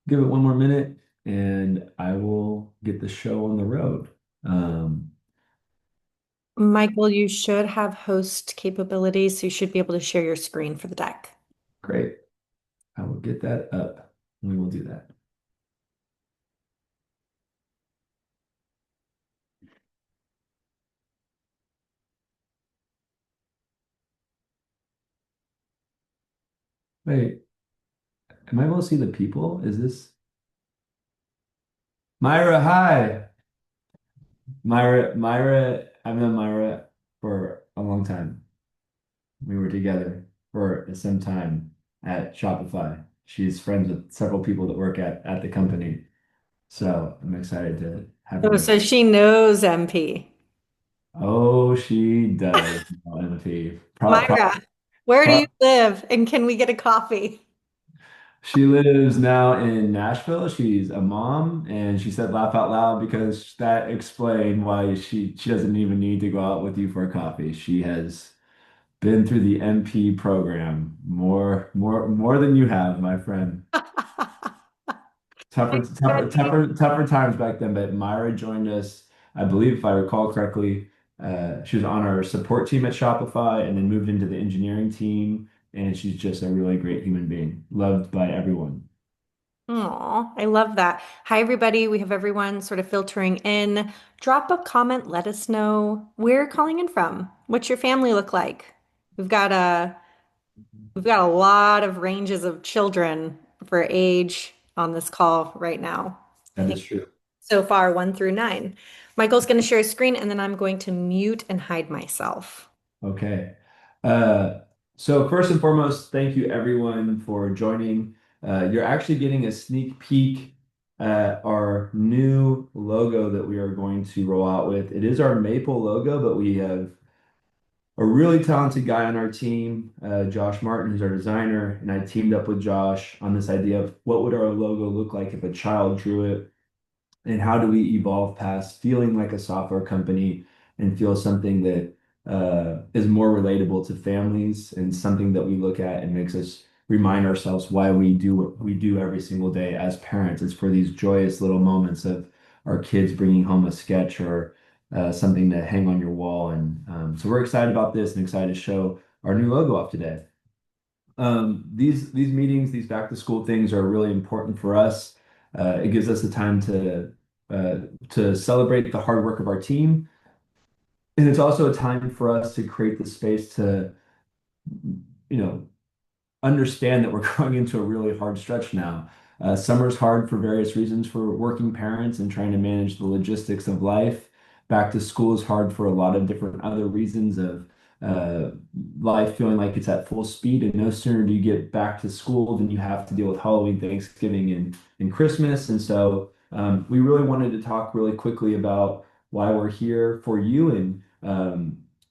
give it one more minute and I will get the show on the road. Um, Michael, you should have host capabilities, so you should be able to share your screen for the deck. Great. I will get that up. We will do that. Wait, am I able to see the people? Is this Myra? Hi. Myra, I've known Myra for a long time. We were together for some time at Shopify. She's friends with several people that work at the company. So I'm excited to have her Oh, meet. so she knows MP. Oh, she does, LMP. Myra, where do you live? And can we get a coffee? She lives now in Nashville. She's a mom, and she said laugh out loud because that explained why she doesn't even need to go out with you for a coffee. She has been through the MP program more than you have, my friend. Tougher times back then, but Myra joined us, I believe, if I recall correctly. She was on our support team at Shopify and then moved into the engineering team. And she's just a really great human being, loved by everyone. Oh, I love that. Hi, everybody. We have everyone sort of filtering in. Drop a comment. Let us know where you're calling in from. What's your family look like? We've got a we've got a lot of ranges of children for age on this call right now. I That think is true. so far, 1 through 9. Michael's going to share his screen and then I'm going to mute and hide myself. Okay. Uh, so first and foremost, thank you everyone for joining. You're actually getting a sneak peek at our new logo that we are going to roll out with. It is our maple logo, but we have a really talented guy on our team, Josh Martin, who's our designer, and I teamed up with Josh on this idea of what would our logo look like if a child drew it, and how do we evolve past feeling like a software company and feel something that is more relatable to families and something that we look at and makes us remind ourselves why we do what we do every single day as parents. It's for these joyous little moments of our kids bringing home a sketch or something to hang on your wall. And so we're excited about this and excited to show our new logo off today. These meetings, these back to school things are really important for us. It gives us the time to celebrate the hard work of our team, and it's also a time for us to create the space to, you know, understand that we're going into a really hard stretch now. Summer's hard for various reasons for working parents and trying to manage the logistics of life. Back to school is hard for a lot of different other reasons of uh, life feeling like it's at full speed. And no sooner do you get back to school than you have to deal with Halloween, Thanksgiving, and Christmas. And so we really wanted to talk really quickly about why we're here for you and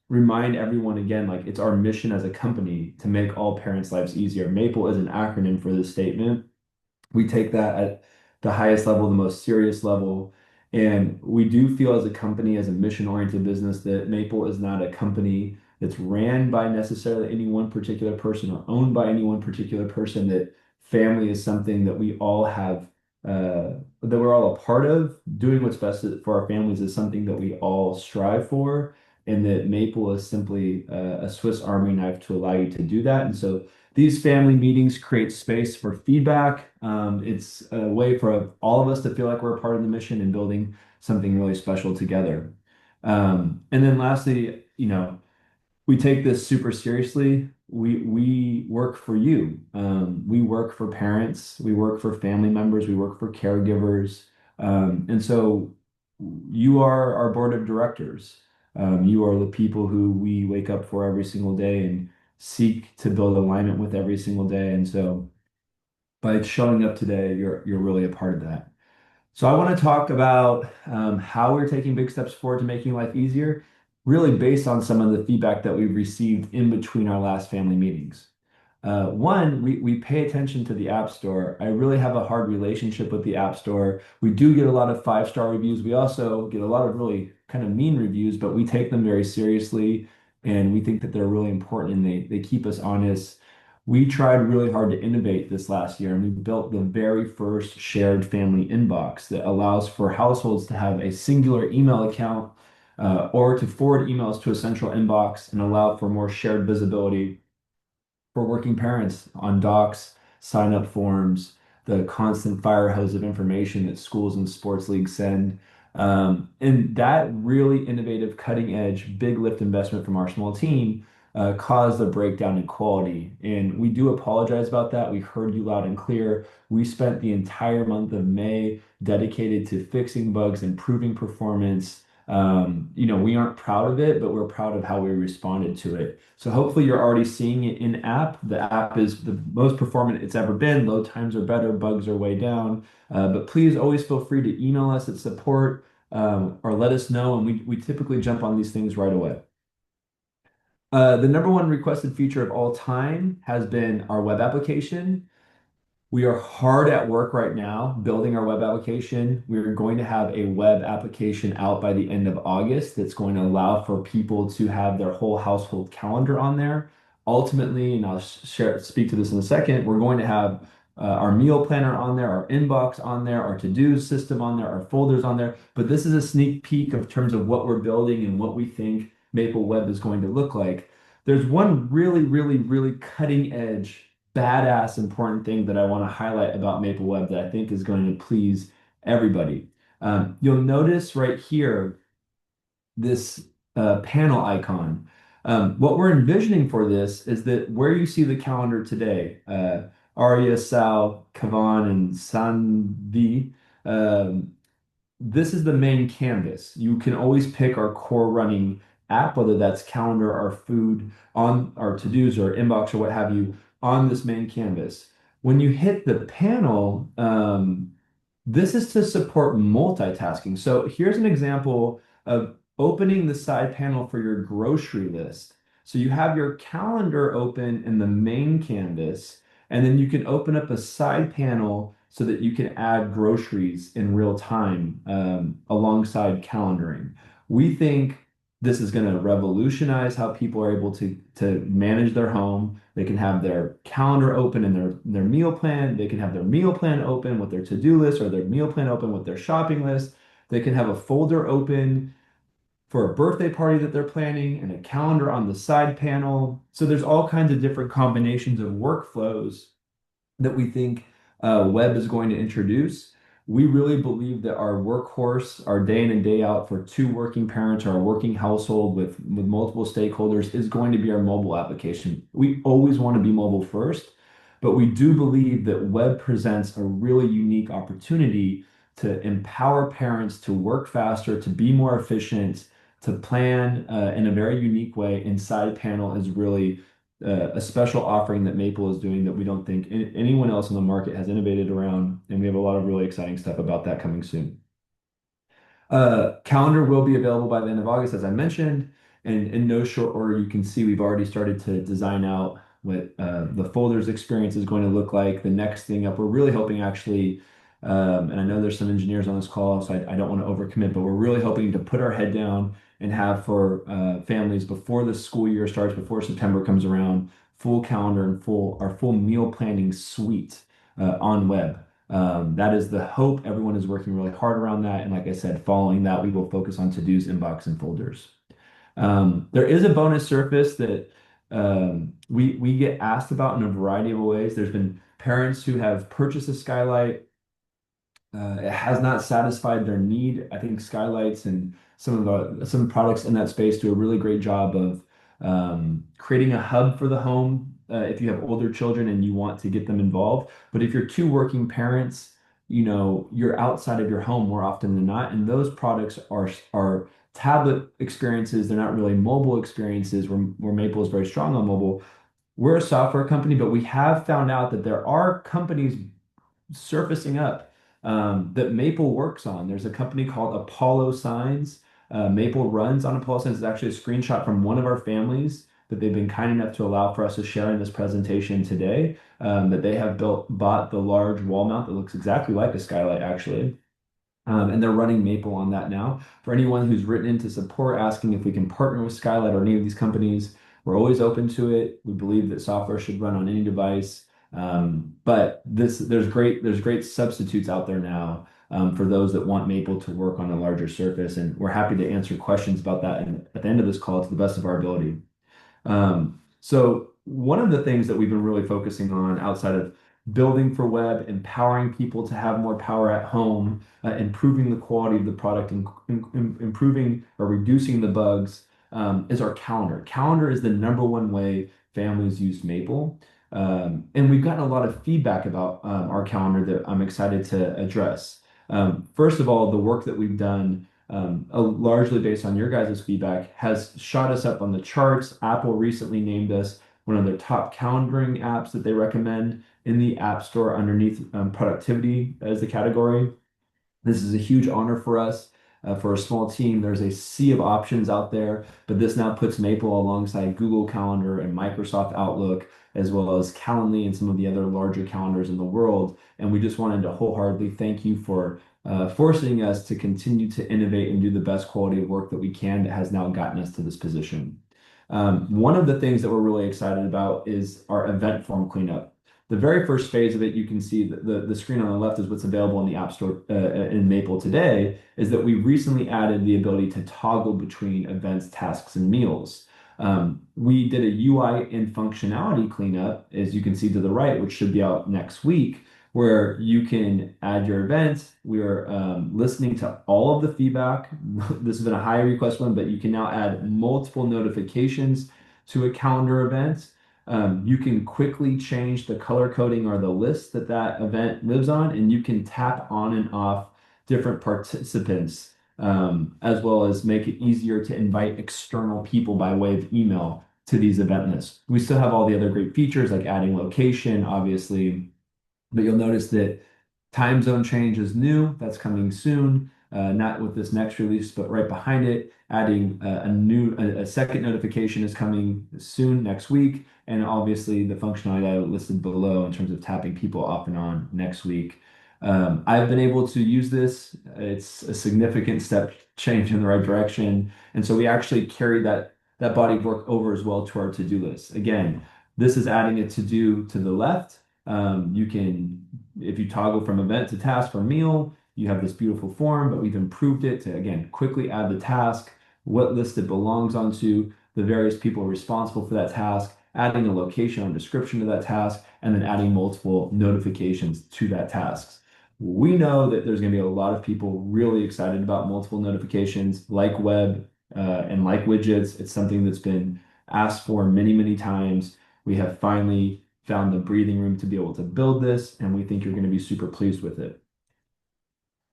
remind everyone again, like it's our mission as a company to make all parents' lives easier. MAPLE is an acronym for this statement. We take that at the highest level, the most serious level. And we do feel as a company, as a mission-oriented business, that Maple is not a company that's ran by necessarily any one particular person or owned by any one particular person, that family is something that we all have, that we're all a part of. Doing what's best for our families is something that we all strive for, and that Maple is simply a Swiss Army knife to allow you to do that. And so these family meetings create space for feedback. It's a way for all of us to feel like we're a part of the mission and building something really special together. And then lastly, we take this super seriously. We work for you. We work for parents. We work for family members. We work for caregivers. And so you are our board of directors. You are the people who we wake up for every single day and seek to build alignment with every single day. And so by showing up today, you're really a part of that. So I want to talk about how we're taking big steps forward to making life easier, really based on some of the feedback that we've received in between our last family meetings. One, we pay attention to the App Store. I really have a hard relationship with the App Store. We do get a lot of five-star reviews. We also get a lot of really kind of mean reviews, but we take them very seriously and we think that they're really important and they keep us honest. We tried really hard to innovate this last year, and we built the very first shared family inbox that allows for households to have a singular email account or to forward emails to a central inbox and allow for more shared visibility for working parents on docs, sign up forms, the constant fire hose of information that schools and sports leagues send. And that really innovative, cutting edge, big lift investment from our small team caused a breakdown in quality. And we do apologize about that. We heard you loud and clear. We spent the entire month of May dedicated to fixing bugs, improving performance. We aren't proud of it, but we're proud of how we responded to it. So hopefully you're already seeing it in app. The app is the most performant it's ever been. Load times are better, bugs are way down. But please always feel free to email us at support or let us know, and we typically jump on these things right away. The number one requested feature of all time has been our web application. We are hard at work right now building our web application. We're going to have a web application out by the end of August that's going to allow for people to have their whole household calendar on there. Ultimately, and I'll speak to this in a second, we're going to have our meal planner on there, our inbox on there, our to-do system on there, our folders on there. But this is a sneak peek of terms of what we're building and what we think Maple Web is going to look like. There's one really, really, really cutting edge badass important thing that I want to highlight about Maple Web that I think is going to please everybody. You'll notice right here this panel icon. What we're envisioning for this is that where you see the calendar today, Arya, Sal, Kavan, and Sanvi, um, this is the main canvas. You can always pick our core running app, whether that's calendar or food on our to-dos or inbox or what have you, on this main canvas. When you hit the panel, this is to support multitasking. So here's an example of opening the side panel for your grocery list. So you have your calendar open in the main canvas, and then you can open up a side panel so that you can add groceries in real time alongside calendaring. We think this is going to revolutionize how people are able to manage their home. They can have their calendar open in their meal plan. They can have their meal plan open with their to-do list or their meal plan open with their shopping list. They can have a folder open for a birthday party that they're planning and a calendar on the side panel. So there's all kinds of different combinations of workflows that we think web is going to introduce. We really believe that our workhorse, our day in and day out for two working parents or a working household with multiple stakeholders is going to be our mobile application. We always want to be mobile first, but we do believe that web presents a really unique opportunity to empower parents to work faster, to be more efficient, to plan in a very unique way. And side panel is really a special offering that Maple is doing that we don't think anyone else in the market has innovated around, and we have a lot of really exciting stuff about that coming soon. Calendar will be available by the end of August, as I mentioned, and in no short order, you can see we've already started to design out what the folders experience is going to look like. The next thing up, we're really hoping actually, and I know there's some engineers on this call, so I don't want to overcommit, but we're really hoping to put our head down and have for families before the school year starts, before September comes around, full calendar and our full meal planning suite on web. That is the hope. Everyone is working really hard around that. And like I said, following that, we will focus on to-dos, inbox, and folders. There is a bonus surface that we get asked about in a variety of ways. There's been parents who have purchased a skylight. It has not satisfied their need. I think skylights and some products in that space do a really great job of creating a hub for the home if you have older children and you want to get them involved. But if you're two working parents, you're outside of your home more often than not, and those products are tablet experiences. They're not really mobile experiences where Maple is very strong on mobile. We're a software company, but we have found out that there are companies surfacing up that Maple works on. There's a company called Apollo Signs. Maple runs on Apollo Signs. It's actually a screenshot from one of our families that they've been kind enough to allow for us to share in this presentation today. That they have bought the large wall mount that looks exactly like a skylight, actually. And they're running Maple on that now. For anyone who's written into support asking if we can partner with Skylight or any of these companies, We're always open to it. We believe that software should run on any device. But there's great substitutes out there now for those that want Maple to work on a larger surface, and we're happy to answer questions about that at the end of this call to the best of our ability. So one of the things that we've been really focusing on outside of building for web, empowering people to have more power at home, improving the quality of the product, and improving or reducing the bugs, is our calendar. Calendar is the number one way families use Maple. And we've gotten a lot of feedback about our calendar that I'm excited to address. First of all, the work that we've done largely based on your guys' feedback, has shot us up on the charts. Apple recently named us one of their top calendaring apps that they recommend in the App Store underneath productivity as the category. This is a huge honor for us. For a small team, there's a sea of options out there, but this now puts Maple alongside Google Calendar and Microsoft Outlook, as well as Calendly and some of the other larger calendars in the world. And we just wanted to wholeheartedly thank you for forcing us to continue to innovate and do the best quality of work that we can that has now gotten us to this position. One of the things that we're really excited about is our event form cleanup. The very first phase of it, you can see that the screen on the left is what's available in the App Store in Maple today, is that we recently added the ability to toggle between events, tasks, and meals. We did a UI and functionality cleanup, as you can see to the right, which should be out next week, where you can add your event. We are listening to all of the feedback. This has been a high request one, but you can now add multiple notifications to a calendar event. You can quickly change the color coding or the list that that event lives on, and you can tap on and off different participants, as well as make it easier to invite external people by way of email to these event lists. We still have all the other great features like adding location, obviously, but you'll notice that time zone change is new. That's coming soon. Not with this next release, but right behind it, adding a second notification is coming soon next week. And obviously the functionality I listed below in terms of tapping people off and on next week. I've been able to use this. It's a significant step change in the right direction. And so we actually carry that body of work over as well to our to-do list. Again, this is adding a to-do to the left. You can, if you toggle from event to task or meal, you have this beautiful form, but we've improved it to, again, quickly add the task, what list it belongs onto, the various people responsible for that task, adding a location or description to that task, and then adding multiple notifications to that task. We know that there's going to be a lot of people really excited about multiple notifications like web and like widgets. It's something that's been asked for many, many times. We have finally found the breathing room to be able to build this, and we think you're going to be super pleased with it.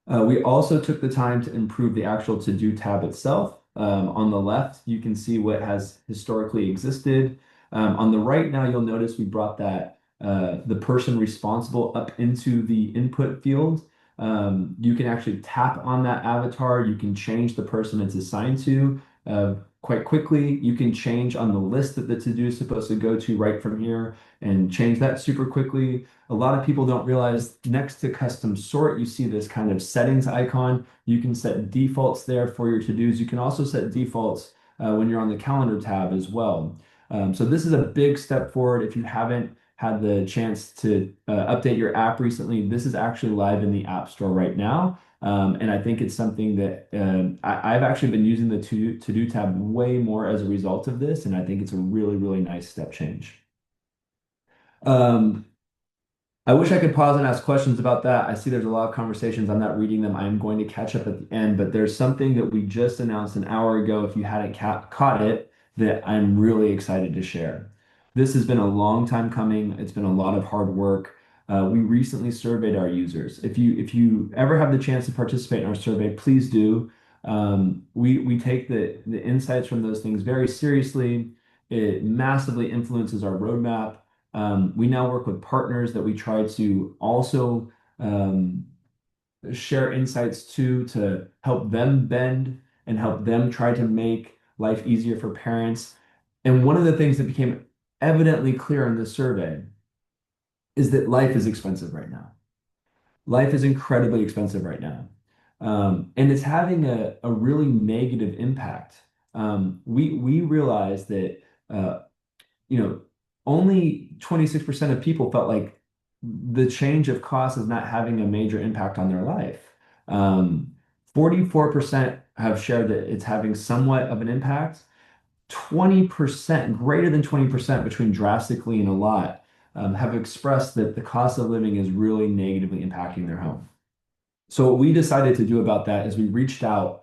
We also took the time to improve the actual to-do tab itself. On the left, you can see what has historically existed. On the right now, you'll notice we brought the person responsible up into the input field. You can actually tap on that avatar. You can change the person it's assigned to quite quickly. You can change on the list that the to-do is supposed to go to right from here and change that super quickly. A lot of people don't realize next to custom sort, you see this kind of settings icon. You can set defaults there for your to-dos. You can also set defaults when you're on the calendar tab as well. So this is a big step forward. If you haven't had the chance to update your app recently, this is actually live in the App Store right now. And I think it's something that I've actually been using the to-do tab way more as a result of this, and I think it's a really, really nice step change. Um, I wish I could pause and ask questions about that. I see there's a lot of conversations. I'm not reading them. I'm going to catch up at the end, but there's something that we just announced an hour ago, if you hadn't caught it, that I'm really excited to share. This has been a long time coming. It's been a lot of hard work. We recently surveyed our users. If you ever have the chance to participate in our survey, please do. We take the insights from those things very seriously. It massively influences our roadmap. We now work with partners that we try to also share insights to help them bend and help them try to make life easier for parents. And one of the things that became evidently clear in this survey is that life is expensive right now. Life is incredibly expensive right now. And it's having a really negative impact. We realize that you know, only 26% of people felt like the change of cost is not having a major impact on their life. Um, 44% have shared that it's having somewhat of an impact. 20%, greater than 20% between drastically and a lot, have expressed that the cost of living is really negatively impacting their home. So what we decided to do about that is we reached out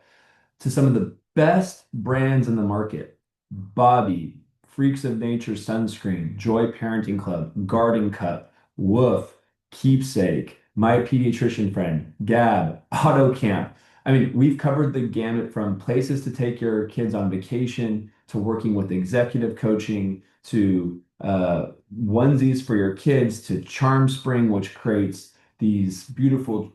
to some of the best brands in the market. Bobby, Freaks of Nature Sunscreen, Joy Parenting Club, Garden Cup, Woof, Keepsake, My Pediatrician Friend, Gab, Auto Camp. I mean, we've covered the gamut from places to take your kids on vacation to working with executive coaching to onesies for your kids to Charm Spring, which creates these beautiful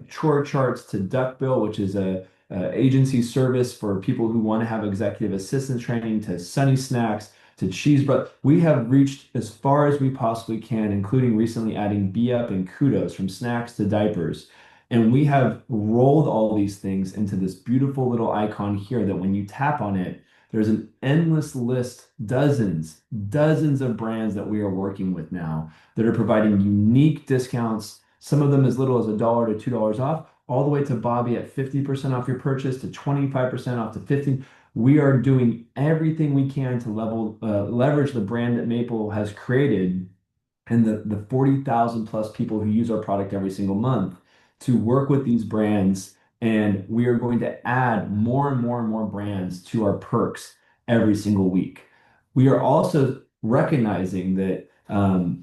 chore charts to Duckbill, which is a agency service for people who want to have executive assistant training to Sunny Snacks to Cheese Bread. We have reached as far as we possibly can, including recently adding Be Up and Kudos from snacks to diapers. And we have rolled all these things into this beautiful little icon here that when you tap on it, there's an endless list, dozens of brands that we are working with now that are providing unique discounts, some of them as little as $1 to $2 off, all the way to Bobby at 50% off your purchase to 25% off to 15. We are doing everything we can to leverage the brand that Maple has created and the 40,000 plus people who use our product every single month to work with these brands. And we are going to add more and more and more brands to our perks every single week. We are also recognizing that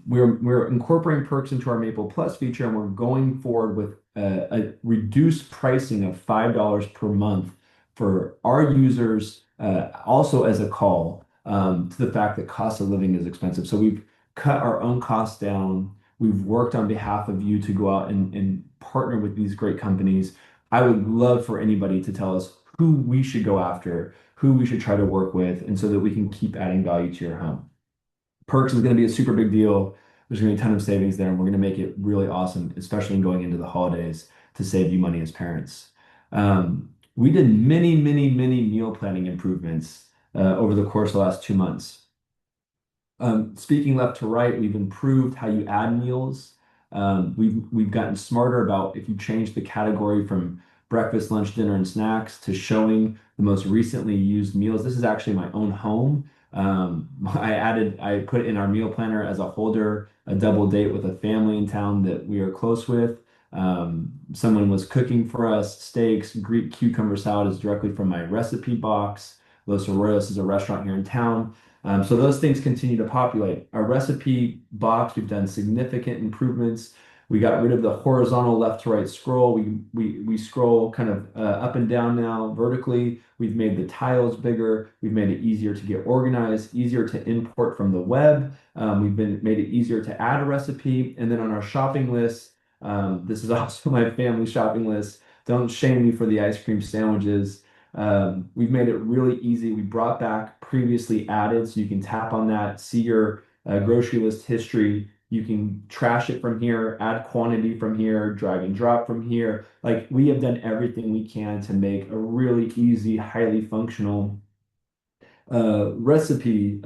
we're incorporating perks into our Maple Plus feature, and we're going forward with a reduced pricing of $5 per month for our users, also as a call to the fact that cost of living is expensive. So we've cut our own costs down. We've worked on behalf of you to go out and partner with these great companies. I would love for anybody to tell us who we should go after, who we should try to work with, and so that we can keep adding value to your home. Perks is going to be a super big deal. There's going to be a ton of savings there, and we're going to make it really awesome, especially in going into the holidays to save you money as parents. We did many meal planning improvements over the course of the last 2 months. Speaking left to right, we've improved how you add meals. We've gotten smarter about if you change the category from breakfast, lunch, dinner, and snacks to showing the most recently used meals. This is actually my own home. I put in our meal planner as a holder, a double date with a family in town that we are close with. Someone was cooking for us steaks, Greek cucumber salad is directly from my recipe box. Los Arroyos is a restaurant here in town. So those things continue to populate. Our recipe box, we've done significant improvements. We got rid of the horizontal left to right scroll. We scroll kind of up and down now vertically. We've made the tiles bigger. We've made it easier to get organized, easier to import from the web. Made it easier to add a recipe. And then on our shopping list, this is also my family shopping list. Don't shame me for the ice cream sandwiches. We've made it really easy. We brought back previously added, so you can tap on that, see your grocery list history. You can trash it from here, add quantity from here, drag and drop from here. Like we have done everything we can to make a really easy, highly functional grocery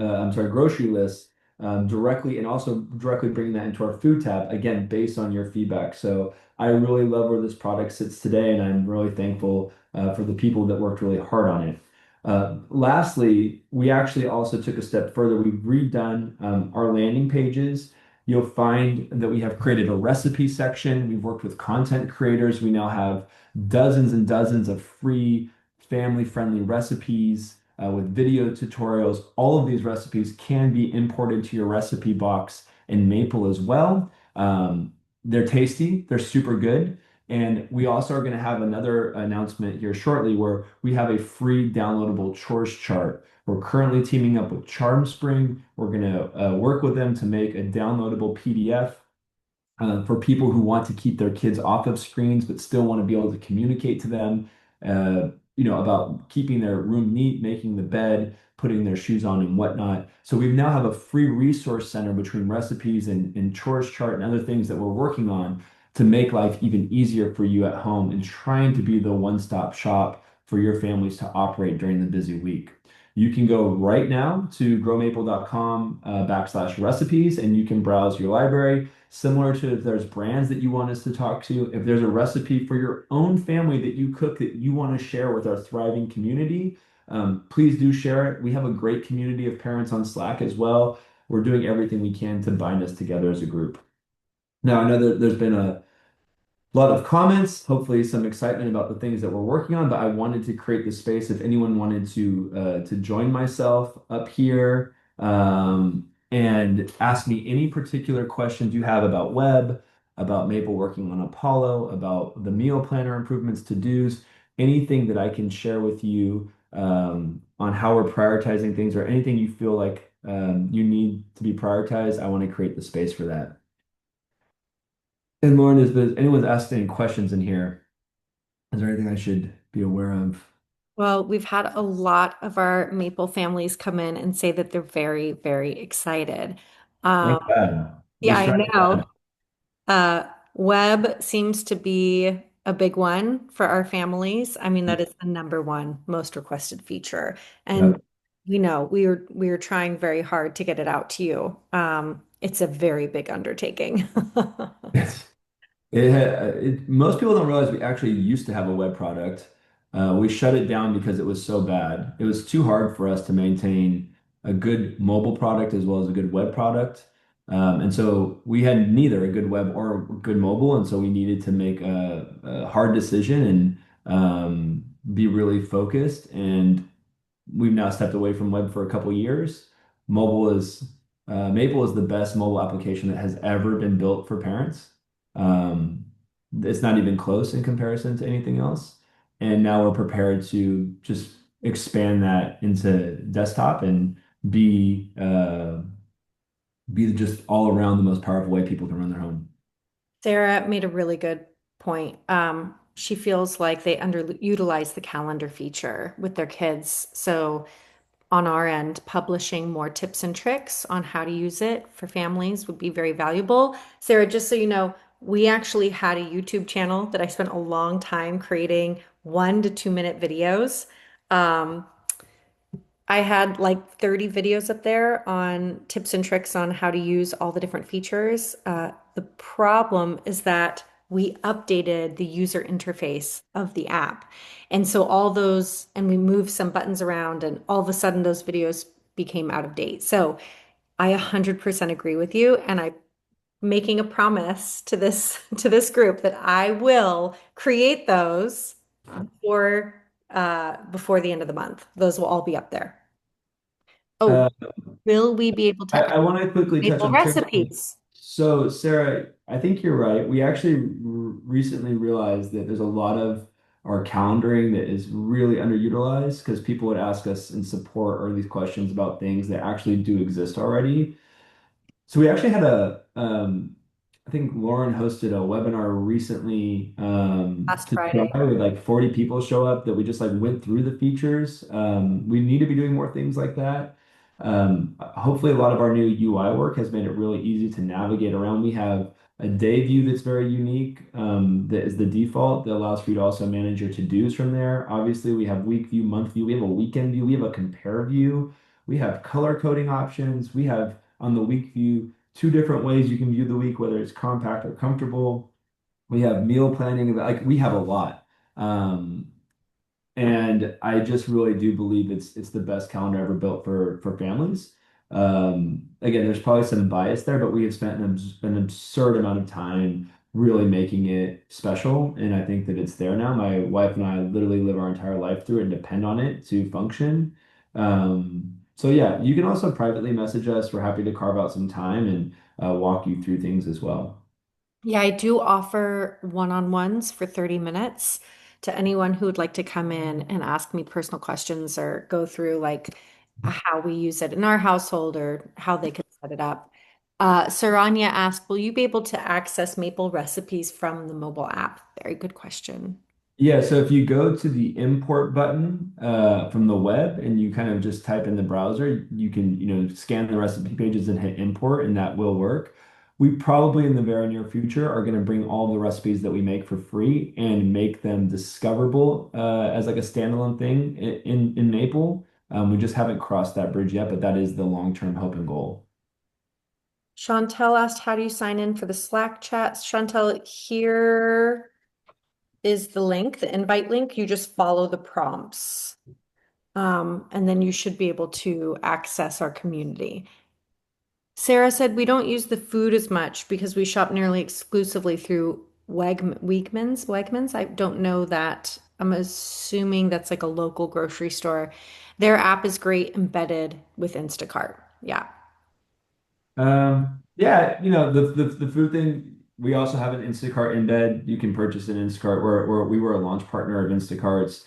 list directly and also directly bringing that into our food tab, again, based on your feedback. So I really love where this product sits today, and I'm really thankful for the people that worked really hard on it. Lastly, we actually also took a step further. We've redone our landing pages. You'll find that we have created a recipe section. We've worked with content creators. We now have dozens and dozens of free family-friendly recipes with video tutorials. All of these recipes can be imported to your recipe box in Maple as well. They're tasty, they're super good. And we also are going to have another announcement here shortly where we have a free downloadable chores chart. We're currently teaming up with CharmSpring. We're going to work with them to make a downloadable PDF for people who want to keep their kids off of screens but still want to be able to communicate to them, about keeping their room neat, making the bed, putting their shoes on and whatnot. So we now have a free resource center between recipes and chores chart and other things that we're working on to make life even easier for you at home and trying to be the one-stop shop for your families to operate during the busy week. You can go right now to growmaple.com /recipes and you can browse your library. Similar to if there's brands that you want us to talk to, if there's a recipe for your own family that you cook that you want to share with our thriving community, please do share it. We have a great community of parents on Slack as well. We're doing everything we can to bind us together as a group. Now, I know that there's been a lot of comments, hopefully some excitement about the things that we're working on, but I wanted to create the space if anyone wanted to join myself up here and ask me any particular questions you have about web, about Maple working on Apollo, about the meal planner improvements, to-dos, anything that I can share with you on how we're prioritizing things or anything you feel like you need to be prioritized. I want to create the space for that. And Lauren, is there anyone's asked any questions in here? Is there anything I should be aware of? Well, we've had a lot of our Maple families come in and say that they're very, very excited. Um, Thank God. We yeah, I strive for know. that. Web seems to be a big one for our families. I mean, that is the number one most requested feature. And Yep. we are trying very hard to get it out to you. It's a very big undertaking. Most people don't realize we actually used to have a web product. We shut it down because it was so bad. It was too hard for us to maintain a good mobile product as well as a good web product. And so we had neither a good web or good mobile. And so we needed to make a hard decision and be really focused. And we've now stepped away from web for a couple years. Mobile is Maple is the best mobile application that has ever been built for parents. Um, it's not even close in comparison to anything else. And now we're prepared to just expand that into desktop and be be just all around the most powerful way people can run their home. Sarah made a really good point. She feels like they underutilize the calendar feature with their kids. So on our end, publishing more tips and tricks on how to use it for families would be very valuable. Sarah, just so you know, we actually had a YouTube channel that I spent a long time creating 1 to 2 minute videos. Um, I had like 30 videos up there on tips and tricks on how to use all the different features. The problem is that we updated the user interface of the app. And so and we moved some buttons around, and all of a sudden those videos became out of date. So I 100% agree with you. And I'm making a promise to this group that I will create those before the end of the month. Those will all be up there. Oh, Uh, will we be able to add I want to quickly touch maple on training. recipes? So, Sarah, I think you're right. We actually recently realized that there's a lot of our calendaring that is really underutilized because people would ask us in support or these questions about things that actually do exist already. So we actually had I think Lauren hosted a webinar recently Last to try Friday. with like 40 people show up that we just like went through the features. We need to be doing more things like that. Hopefully a lot of our new UI work has made it really easy to navigate around. We have a day view that's very unique, that is the default that allows for you to also manage your to-dos from there. Obviously, we have week view, month view, we have a weekend view, we have a compare view, we have color coding options, we have on the week view, two different ways you can view the week, whether it's compact or comfortable. We have meal planning, like we have a lot. And I just really do believe it's the best calendar ever built for families. Again, there's probably some bias there, but we have spent an absurd amount of time really making it special, and I think that it's there now. My wife and I literally live our entire life through it and depend on it to function. So yeah, you can also privately message us. We're happy to carve out some time and walk you through things as well. Yeah, I do offer one-on-ones for 30 minutes to anyone who would like to come in and ask me personal questions or go through like how we use it in our household or how they could set it up. Saranya asked, will you be able to access Maple recipes from the mobile app? Very good question. Yeah, so if you go to the import button from the web and you kind of just type in the browser, you can, scan the recipe pages and hit import, and that will work. We probably in the very near future are going to bring all the recipes that we make for free and make them discoverable as like a standalone thing in Maple. We just haven't crossed that bridge yet, but that is the long-term hope and goal. Chantel asked, how do you sign in for the Slack chat? Chantel, here is the link, the invite link. You just follow the prompts. And then you should be able to access our community. Sarah said we don't use the food as much because we shop nearly exclusively through Wegmans. I don't know that. I'm assuming that's like a local grocery store. Their app is great embedded with Instacart. Yeah. Yeah, the food thing. We also have an Instacart embed. You can purchase an Instacart. We were a launch partner of Instacart's.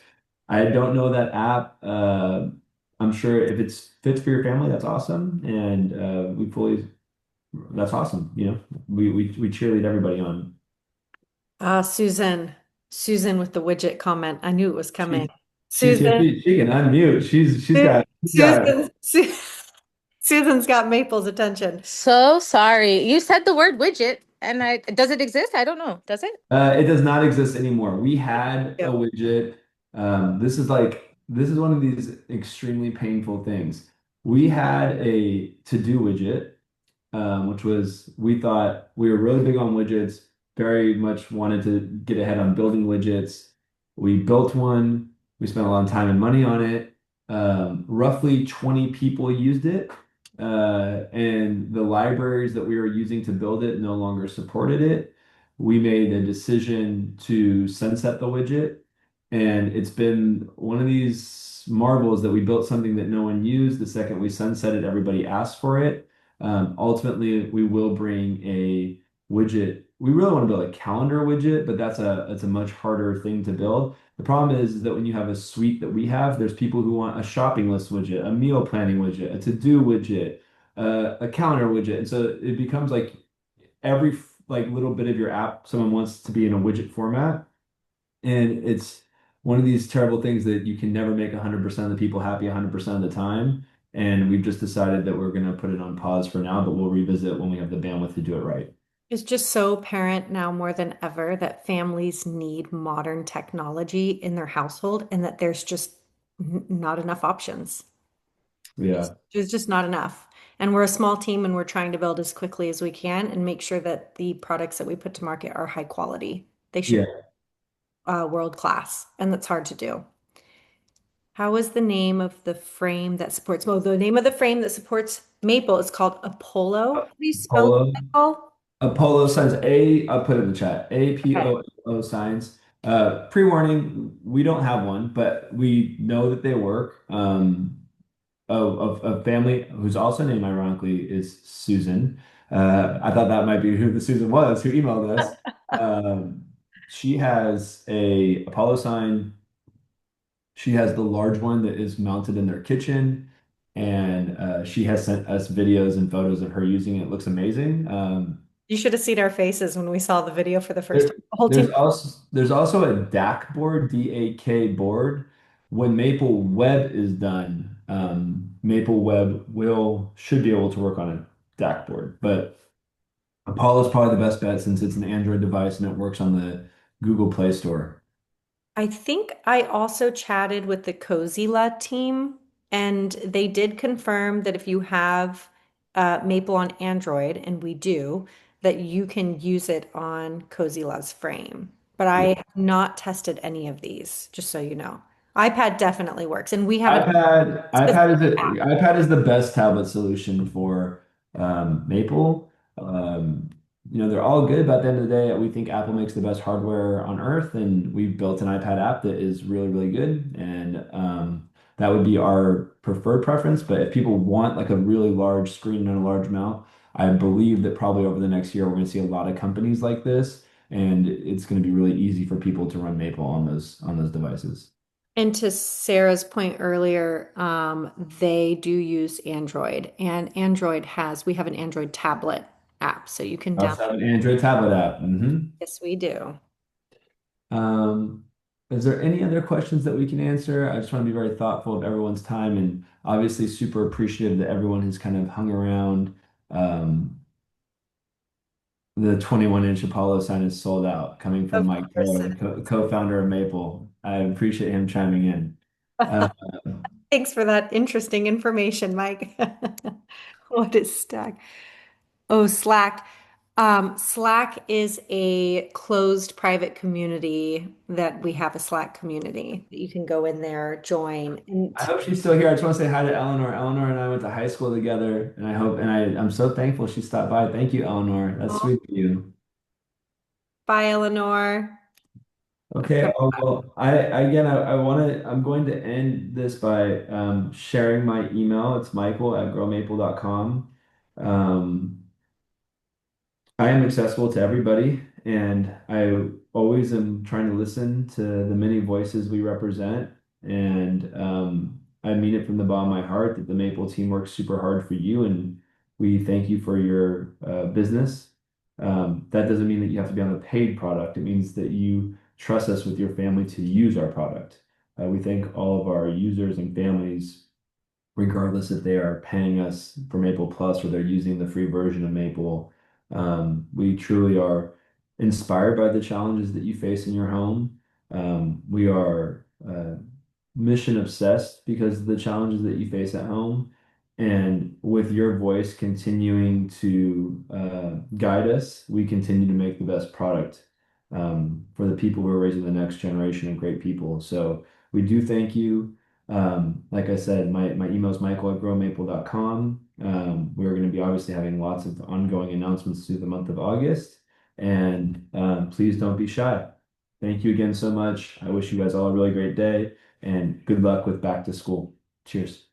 I don't know that app. I'm sure if it's fits for your family, that's awesome. And that's awesome. We cheerlead everybody on. Susan. Susan with the widget comment. I knew it was coming. Yeah, Susan. she can unmute. She's got. Susan's got Maple's attention. So sorry. You said the word widget, and does it exist? I don't know. Does it? It does not exist anymore. We had a Yep. widget. This is one of these extremely painful things. We had a to-do widget, which was we thought we were really big on widgets, very much wanted to get ahead on building widgets. We built one. We spent a lot of time and money on it. Roughly 20 people used it, and the libraries that we were using to build it no longer supported it. We made a decision to sunset the widget, and it's been one of these marvels that we built something that no one used. The second we sunset it, everybody asked for it. Ultimately, we will bring a widget. We really want to build a calendar widget, but that's a much harder thing to build. The problem is that when you have a suite that we have, there's people who want a shopping list widget, a meal planning widget, a to-do widget, a calendar widget, and so it becomes like every like little bit of your app, someone wants to be in a widget format, and it's one of these terrible things that you can never make 100% of the people happy 100% of the time. And we've just decided that we're going to put it on pause for now, but we'll revisit when we have the bandwidth to do it right. It's just so apparent now more than ever that families need modern technology in their household and that there's just not enough options. Yeah. There's just not enough. And we're a small team and we're trying to build as quickly as we can and make sure that the products that we put to market are high quality. They should Yeah. be world class, and that's hard to do. How is the name of the frame that supports? Well, the name of the frame that supports Maple is called Apollo. How do you spell Polo. Maple? Apollo signs I'll put it in the chat. Okay. APOO signs. Pre-warning, we don't have one, but we know that they work. Of family who's also named ironically is Susan. I thought that might be who the Susan was who emailed us. Um, she has a Apollo sign. She has the large one that is mounted in their kitchen, and she has sent us videos and photos of her using it. It looks amazing. You should have seen our faces when we saw the video for the first There, time. The whole team. there's also a DAC board, DAK board. When Maple Web is done, Maple Web will should be able to work on a DAC board. But Apollo is probably the best bet since it's an Android device and it works on the Google Play Store. I think I also chatted with the Cozilla team, and they did confirm that if you have Maple on Android, and we do, that you can use it on Cozilla's frame. But I Yeah. have not tested any of these, just so you know. iPad definitely works, and we have a iPad, specific iPad is app. iPad is the best tablet solution for Maple. They're all good, but at the end of the day, we think Apple makes the best hardware on earth, and we've built an iPad app that is really, really good, and that would be our preferred preference. But if people want like a really large screen and a large mount, I believe that probably over the next year we're going to see a lot of companies like this, and it's going to be really easy for people to run Maple on those devices. And to Sarah's point earlier, they do use Android, and we have an Android tablet app, so you can I download. also have an Android tablet app. Yes, we do. Um, is there any other questions that we can answer? I just want to be very thoughtful of everyone's time and obviously super appreciative that everyone has kind of hung around. Um, the 21-inch Apollo sign is sold out, coming from Of Mike course. Taylor, co-founder of Maple. I appreciate him chiming in. Uh, Thanks for that interesting information, Mike. What is Slack? Oh, Slack. Slack is a closed private community that we have a Slack community that you can go in there, join. I And hope she's still here. I just want to say hi to Eleanor. Eleanor and I went to high school together, and I'm so thankful she stopped by. Thank you, Eleanor. That's oh, sweet of you. bye, Eleanor. Okay, Okay. well, I'm going to end this by sharing my email. It's michael@growmaple.com. Um, I am accessible to everybody, and I always am trying to listen to the many voices we represent. And I mean it from the bottom of my heart that the Maple team works super hard for you, and we thank you for your business. That doesn't mean that you have to be on a paid product. It means that you trust us with your family to use our product. We thank all of our users and families regardless if they are paying us for Maple Plus or they're using the free version of Maple. We truly are inspired by the challenges that you face in your home. We are mission obsessed because of the challenges that you face at home. And with your voice continuing to guide us, we continue to make the best product for the people who are raising the next generation of great people. So we do thank you. Like I said, my email is michael@growmaple.com. We're going to be obviously having lots of ongoing announcements through the month of August. And please don't be shy. Thank you again so much. I wish you guys all a really great day and good luck with back to school. Cheers.